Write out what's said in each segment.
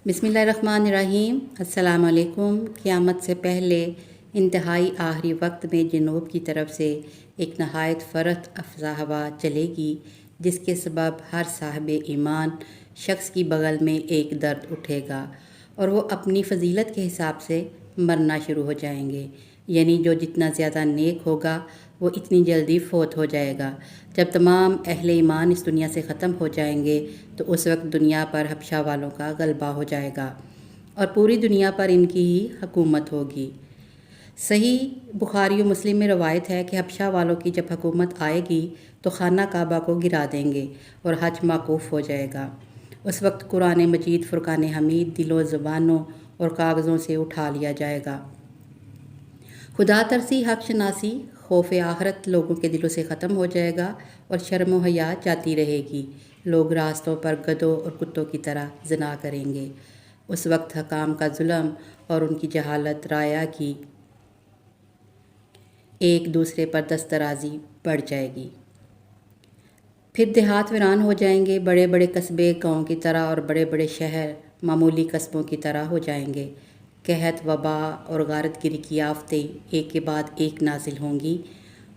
بسم اللہ الرحمن الرحیم۔ السلام علیکم۔ قیامت سے پہلے انتہائی آخری وقت میں جنوب کی طرف سے ایک نہایت فرحت افزا ہوا چلے گی، جس کے سبب ہر صاحب ایمان شخص کی بغل میں ایک درد اٹھے گا اور وہ اپنی فضیلت کے حساب سے مرنا شروع ہو جائیں گے، یعنی جو جتنا زیادہ نیک ہوگا وہ اتنی جلدی فوت ہو جائے گا۔ جب تمام اہل ایمان اس دنیا سے ختم ہو جائیں گے تو اس وقت دنیا پر حبشہ والوں کا غلبہ ہو جائے گا اور پوری دنیا پر ان کی ہی حکومت ہوگی۔ صحیح بخاری و مسلم میں روایت ہے کہ حبشہ والوں کی جب حکومت آئے گی تو خانہ کعبہ کو گرا دیں گے اور حج موقوف ہو جائے گا۔ اس وقت قرآن مجید فرقان حمید دلوں، زبانوں اور کاغذوں سے اٹھا لیا جائے گا۔ خدا ترسی، حق شناسی، خوف آخرت لوگوں کے دلوں سے ختم ہو جائے گا اور شرم و حیا جاتی رہے گی۔ لوگ راستوں پر گدھوں اور کتوں کی طرح زنا کریں گے۔ اس وقت حکام کا ظلم اور ان کی جہالت رعایا کی ایک دوسرے پر دسترازی بڑھ جائے گی۔ پھر دیہات ویران ہو جائیں گے، بڑے بڑے قصبے گاؤں کی طرح اور بڑے بڑے شہر معمولی قصبوں کی طرح ہو جائیں گے۔ قحط، وبا اور غارت گری کی آفتیں ایک کے بعد ایک نازل ہوں گی۔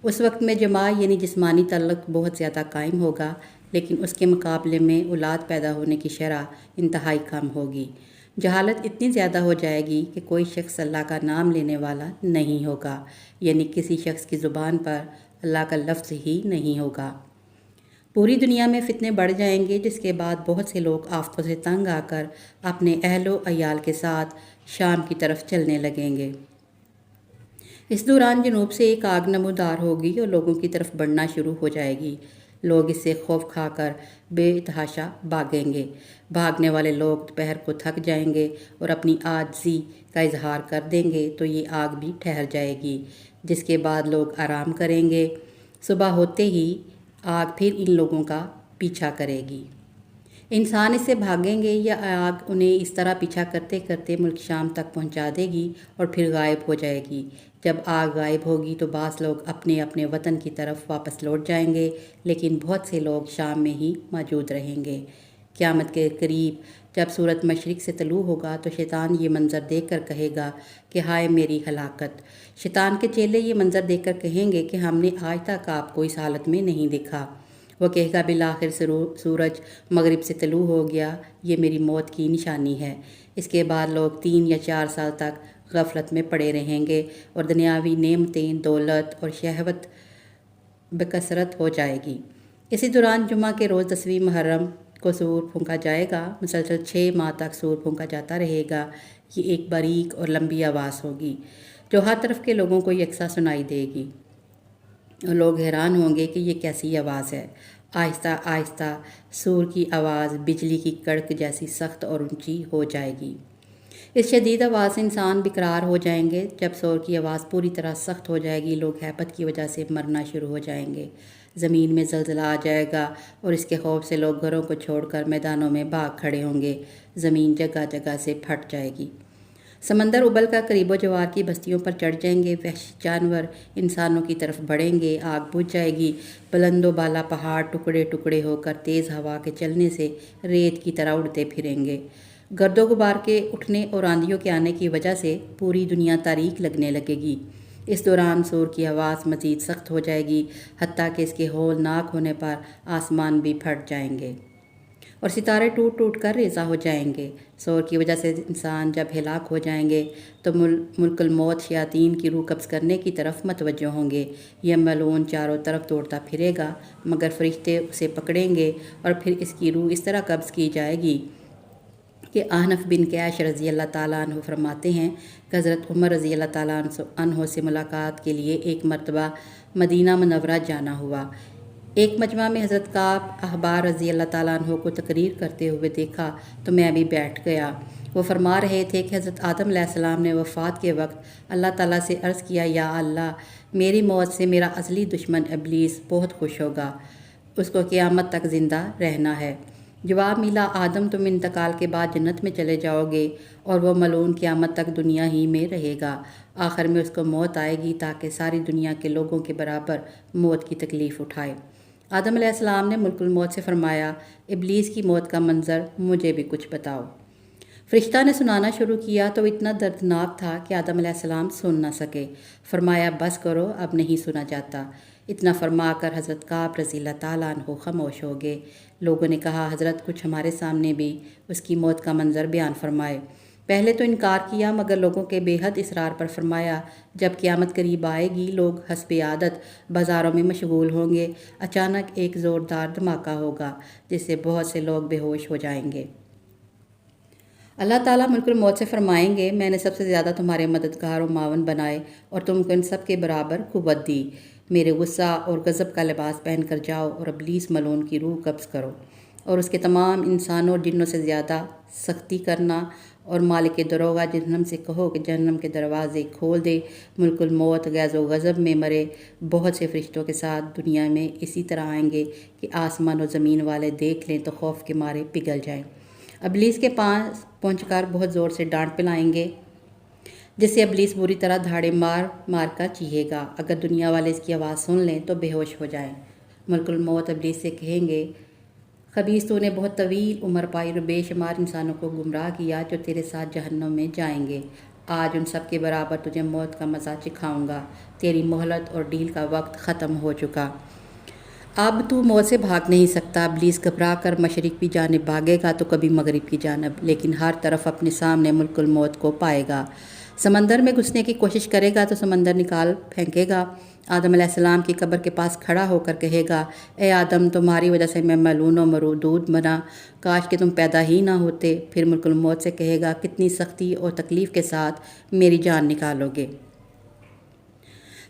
اس وقت میں جماع یعنی جسمانی تعلق بہت زیادہ قائم ہوگا، لیکن اس کے مقابلے میں اولاد پیدا ہونے کی شرح انتہائی کم ہوگی۔ جہالت اتنی زیادہ ہو جائے گی کہ کوئی شخص اللہ کا نام لینے والا نہیں ہوگا، یعنی کسی شخص کی زبان پر اللہ کا لفظ ہی نہیں ہوگا۔ پوری دنیا میں فتنے بڑھ جائیں گے، جس کے بعد بہت سے لوگ آفتوں سے تنگ آ کر اپنے اہل و عیال کے ساتھ شام کی طرف چلنے لگیں گے۔ اس دوران جنوب سے ایک آگ نمودار ہوگی اور لوگوں کی طرف بڑھنا شروع ہو جائے گی۔ لوگ اس سے خوف کھا کر بے تحاشا بھاگیں گے۔ بھاگنے والے لوگ دوپہر کو تھک جائیں گے اور اپنی عاجزی کا اظہار کر دیں گے تو یہ آگ بھی ٹھہر جائے گی، جس کے بعد لوگ آرام کریں گے۔ صبح ہوتے ہی آگ پھر ان لوگوں کا پیچھا کرے گی۔ انسان اس سے بھاگیں گے یا آگ انہیں اس طرح پیچھا کرتے کرتے ملک شام تک پہنچا دے گی اور پھر غائب ہو جائے گی۔ جب آگ غائب ہوگی تو بعض لوگ اپنے اپنے وطن کی طرف واپس لوٹ جائیں گے، لیکن بہت سے لوگ شام میں ہی موجود رہیں گے۔ قیامت کے قریب جب سورج مشرق سے طلوع ہوگا تو شیطان یہ منظر دیکھ کر کہے گا کہ ہائے میری ہلاکت۔ شیطان کے چیلے یہ منظر دیکھ کر کہیں گے کہ ہم نے آج تک آپ کو اس حالت میں نہیں دیکھا۔ وہ کہے گا بالآخر سورج مغرب سے طلوع ہو گیا، یہ میری موت کی نشانی ہے۔ اس کے بعد لوگ 3 یا 4 سال تک غفلت میں پڑے رہیں گے اور دنیاوی نعمتیں، دولت اور شہوت بکثرت ہو جائے گی۔ اسی دوران جمعہ کے روز 10ویں محرم کو سور پھونکا جائے گا۔ مسلسل 6 ماہ تک سور پھونکا جاتا رہے گا۔ یہ ایک باریک اور لمبی آواز ہوگی جو ہر طرف کے لوگوں کو یکساں سنائی دے گی اور لوگ حیران ہوں گے کہ یہ کیسی آواز ہے۔ آہستہ آہستہ سور کی آواز بجلی کی کڑک جیسی سخت اور اونچی ہو جائے گی۔ اس شدید آواز سے انسان بیقرار ہو جائیں گے۔ جب سور کی آواز پوری طرح سخت ہو جائے گی، لوگ ہیبت کی وجہ سے مرنا شروع ہو جائیں گے۔ زمین میں زلزلہ آ جائے گا اور اس کے خوف سے لوگ گھروں کو چھوڑ کر میدانوں میں بھاگ کھڑے ہوں گے۔ زمین جگہ جگہ سے پھٹ جائے گی۔ سمندر ابل کر قریب و جوار کی بستیوں پر چڑھ جائیں گے۔ وحشی جانور انسانوں کی طرف بڑھیں گے۔ آگ بجھ جائے گی۔ بلند و بالا پہاڑ ٹکڑے ٹکڑے ہو کر تیز ہوا کے چلنے سے ریت کی طرح اڑتے پھریں گے۔ گرد و غبار کے اٹھنے اور آندھیوں کے آنے کی وجہ سے پوری دنیا تاریک لگنے لگے گی۔ اس دوران سور کی آواز مزید سخت ہو جائے گی، حتیٰ کہ اس کے ہولناک ہونے پر آسمان بھی پھٹ جائیں گے اور ستارے ٹوٹ ٹوٹ کر ریزہ ہو جائیں گے۔ سور کی وجہ سے انسان جب ہلاک ہو جائیں گے تو ملک الموت شیاطین کی روح قبض کرنے کی طرف متوجہ ہوں گے۔ یہ ملعون چاروں طرف دوڑتا پھرے گا، مگر فرشتے اسے پکڑیں گے اور پھر اس کی روح اس طرح قبض کی جائے گی کہ احنف بن کیش رضی اللہ تعالیٰ عنہ فرماتے ہیں کہ حضرت عمر رضی اللہ تعالیٰ عنہ سے ملاقات کے لیے ایک مرتبہ مدینہ منورہ جانا ہوا۔ ایک مجمع میں حضرت کعب احبار رضی اللہ تعالیٰ عنہ کو تقریر کرتے ہوئے دیکھا تو میں بھی بیٹھ گیا۔ وہ فرما رہے تھے کہ حضرت آدم علیہ السلام نے وفات کے وقت اللہ تعالیٰ سے عرض کیا، یا اللہ، میری موت سے میرا ازلی دشمن ابلیس بہت خوش ہوگا، اس کو قیامت تک زندہ رہنا ہے۔ جواب ملا، آدم تم انتقال کے بعد جنت میں چلے جاؤ گے اور وہ ملعون قیامت تک دنیا ہی میں رہے گا۔ آخر میں اس کو موت آئے گی تاکہ ساری دنیا کے لوگوں کے برابر موت کی تکلیف اٹھائے۔ آدم علیہ السلام نے ملک الموت سے فرمایا، ابلیس کی موت کا منظر مجھے بھی کچھ بتاؤ۔ فرشتہ نے سنانا شروع کیا تو اتنا دردناک تھا کہ آدم علیہ السلام سن نہ سکے۔ فرمایا بس کرو، اب نہیں سنا جاتا۔ اتنا فرما کر حضرت کعب رضی اللہ تعالیٰ عنہ خاموش ہو گئے۔ لوگوں نے کہا حضرت کچھ ہمارے سامنے بھی اس کی موت کا منظر بیان فرمائے۔ پہلے تو انکار کیا مگر لوگوں کے بے حد اصرار پر فرمایا جب قیامت قریب آئے گی لوگ حسب عادت بازاروں میں مشغول ہوں گے، اچانک ایک زوردار دھماکہ ہوگا جس سے بہت سے لوگ بے ہوش ہو جائیں گے۔ اللہ تعالیٰ ملک الموت سے فرمائیں گے میں نے سب سے زیادہ تمہارے مددگار و معاون بنائے اور تم کو ان سب کے برابر قوت دی۔ میرے غصہ اور غضب کا لباس پہن کر جاؤ اور ابلیس ملعون کی روح قبض کرو اور اس کے تمام انسانوں اور جنوں سے زیادہ سختی کرنا اور مالک دروغہ جہنم سے کہو کہ جہنم کے دروازے کھول دے، ملک الموت غیظ و غضب میں مرے۔ بہت سے فرشتوں کے ساتھ دنیا میں اسی طرح آئیں گے کہ آسمان و زمین والے دیکھ لیں تو خوف کے مارے پگھل جائیں۔ ابلیس کے پاس پہنچ کر بہت زور سے ڈانٹ پلائیں گے جس سے ابلیس بری طرح دھاڑے مار مار کر چیخے گا۔ اگر دنیا والے اس کی آواز سن لیں تو بے ہوش ہو جائیں۔ ملک الموت ابلیس سے کہیں گے خبیث تو نے بہت طویل عمر پائی اور بے شمار انسانوں کو گمراہ کیا جو تیرے ساتھ جہنم میں جائیں گے۔ آج ان سب کے برابر تجھے موت کا مزہ چکھاؤں گا، تیری مہلت اور ڈیل کا وقت ختم ہو چکا۔ اب تو موت سے بھاگ نہیں سکتا۔ ابلیس گھبرا کر مشرق کی جانب بھاگے گا تو کبھی مغرب کی جانب، لیکن ہر طرف اپنے سامنے ملک الموت کو پائے گا۔ سمندر میں گھسنے کی کوشش کرے گا تو سمندر نکال پھینکے گا۔ آدم علیہ السلام کی قبر کے پاس کھڑا ہو کر کہے گا اے آدم تمہاری وجہ سے میں ملعون و مردود بنا، کاش کہ تم پیدا ہی نہ ہوتے۔ پھر ملک الموت سے کہے گا کتنی سختی اور تکلیف کے ساتھ میری جان نکالو گے۔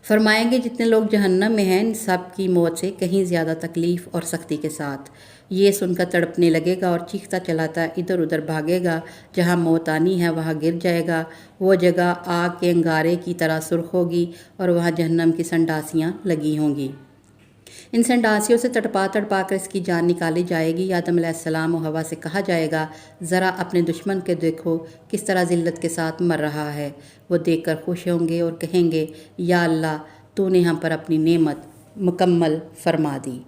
فرمائیں گے جتنے لوگ جہنم میں ہیں ان سب کی موت سے کہیں زیادہ تکلیف اور سختی کے ساتھ۔ یہ سن کر تڑپنے لگے گا اور چیختا چلاتا ادھر ادھر بھاگے گا، جہاں موت آنی ہے وہاں گر جائے گا۔ وہ جگہ آگ کے انگارے کی طرح سرخ ہوگی اور وہاں جہنم کی سنڈاسیاں لگی ہوں گی۔ ان سنڈاسیوں سے تڑپا تڑپا کر اس کی جان نکالی جائے گی۔ آدم علیہ السلام و حوا سے کہا جائے گا ذرا اپنے دشمن کے دیکھو کس طرح ذلت کے ساتھ مر رہا ہے۔ وہ دیکھ کر خوش ہوں گے اور کہیں گے یا اللہ تو نے ہم پر اپنی نعمت مکمل فرما دی۔